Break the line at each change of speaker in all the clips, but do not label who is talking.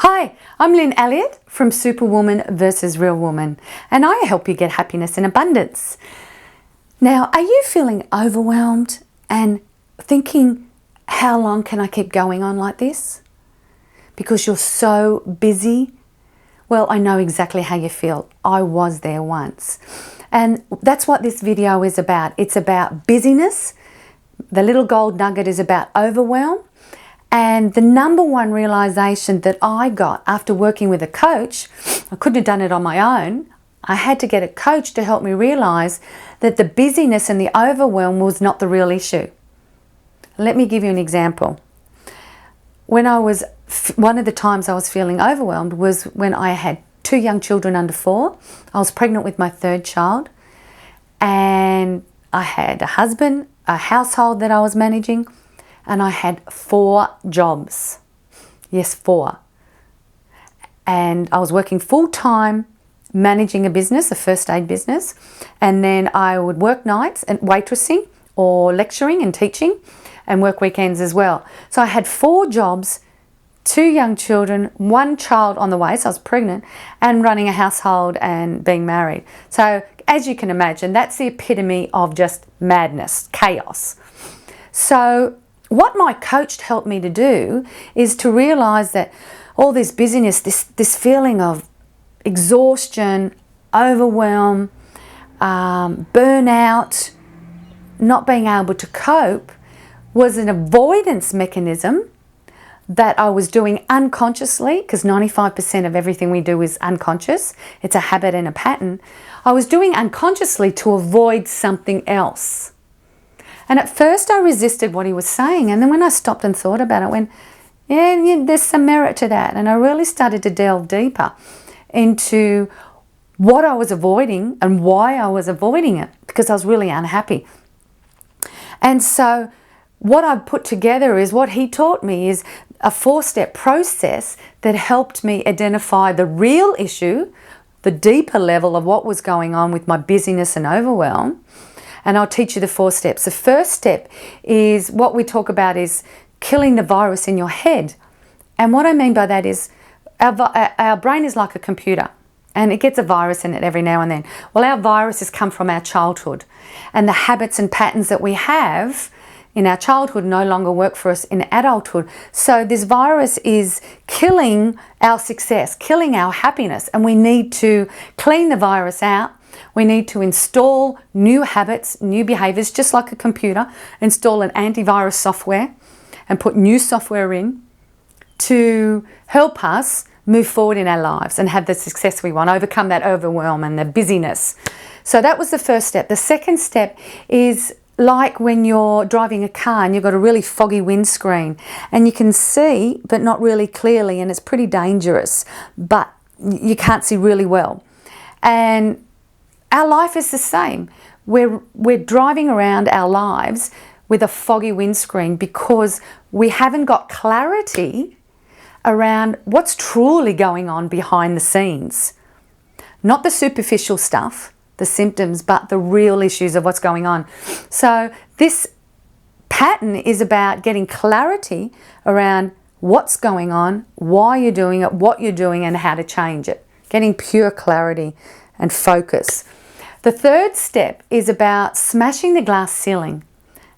Hi, I'm Lynn Elliott from Superwoman versus Real Woman, and I help you get happiness in abundance. Now, are you feeling overwhelmed and thinking, how long can I keep going on like this? Because you're so busy? Well, I know exactly how you feel. I was there once. And that's what this video is about. It's about busyness. The little gold nugget is about overwhelm. And the number one realization that I got after working with a coach, I couldn't have done it on my own. I had to get a coach to help me realize that the busyness and the overwhelm was not the real issue. Let me give you an example. One of the times I was feeling overwhelmed was when I had 2 young children under 4. I was pregnant with my 3rd child, and I had a husband, a household that I was managing, and I had 4 jobs. Yes, 4. And I was working full-time managing a business, a first aid business, and then I would work nights and waitressing or lecturing and teaching and work weekends as well. So I had 4 jobs, 2 young children, 1 child on the way, so I was pregnant, and running a household and being married. So as you can imagine, that's the epitome of just madness, chaos. So what my coach helped me to do is to realize that all this busyness, this feeling of exhaustion, overwhelm, burnout, not being able to cope was an avoidance mechanism that I was doing unconsciously, because 95% of everything we do is unconscious. It's a habit and a pattern. I was doing unconsciously to avoid something else. And at first I resisted what he was saying, and then when I stopped and thought about it, I went, yeah, there's some merit to that. And I really started to delve deeper into what I was avoiding and why I was avoiding it, because I was really unhappy. And so what I've put together is what he taught me is a 4-step process that helped me identify the real issue, the deeper level of what was going on with my busyness and overwhelm. And I'll teach you the 4 steps. The first step is what we talk about is killing the virus in your head. And what I mean by that is our brain is like a computer, and it gets a virus in it every now and then. Well, our viruses come from our childhood, and the habits and patterns that we have in our childhood no longer work for us in adulthood. So this virus is killing our success, killing our happiness, and we need to clean the virus out. We need to install new habits, new behaviors, just like a computer, install an antivirus software and put new software in to help us move forward in our lives and have the success we want, overcome that overwhelm and the busyness. So that was the first step. The second step is like when you're driving a car and you've got a really foggy windscreen and you can see but not really clearly, and it's pretty dangerous, but you can't see really well. And our life is the same. We're driving around our lives with a foggy windscreen because we haven't got clarity around what's truly going on behind the scenes. Not the superficial stuff, the symptoms, but the real issues of what's going on. So this pattern is about getting clarity around what's going on, why you're doing it, what you're doing, and how to change it. Getting pure clarity and focus. The third step is about smashing the glass ceiling.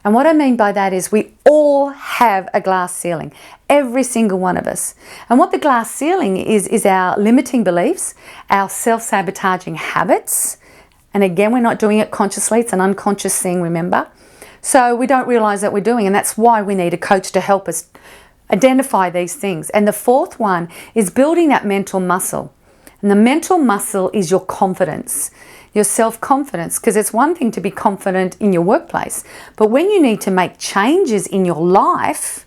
And what I mean by that is we all have a glass ceiling, every single one of us. And what the glass ceiling is our limiting beliefs, our self-sabotaging habits. And again, we're not doing it consciously, it's an unconscious thing, remember? So we don't realize that we're doing, and that's why we need a coach to help us identify these things. And the fourth one is building that mental muscle. And the mental muscle is your confidence, your self-confidence, because it's one thing to be confident in your workplace, but when you need to make changes in your life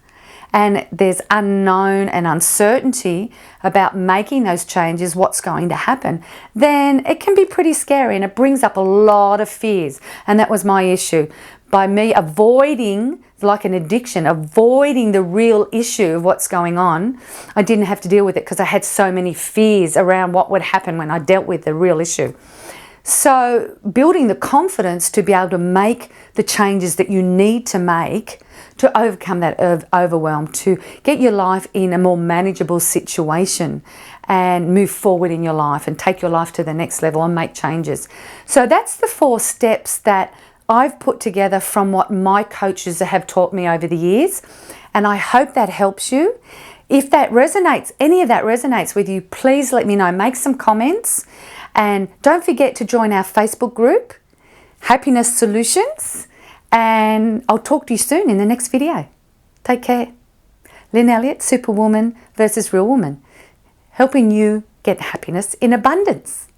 and there's unknown and uncertainty about making those changes, what's going to happen, then it can be pretty scary and it brings up a lot of fears. And that was my issue. By me avoiding, like an addiction, avoiding the real issue of what's going on, I didn't have to deal with it because I had so many fears around what would happen when I dealt with the real issue. So building the confidence to be able to make the changes that you need to make to overcome that overwhelm, to get your life in a more manageable situation and move forward in your life and take your life to the next level and make changes. So that's the 4 steps that I've put together from what my coaches have taught me over the years. And I hope that helps you. If that resonates, any of that resonates with you, please let me know. Make some comments. And don't forget to join our Facebook group, Happiness Solutions. And I'll talk to you soon in the next video. Take care. Lynn Elliott, Superwoman versus Real Woman, helping you get happiness in abundance.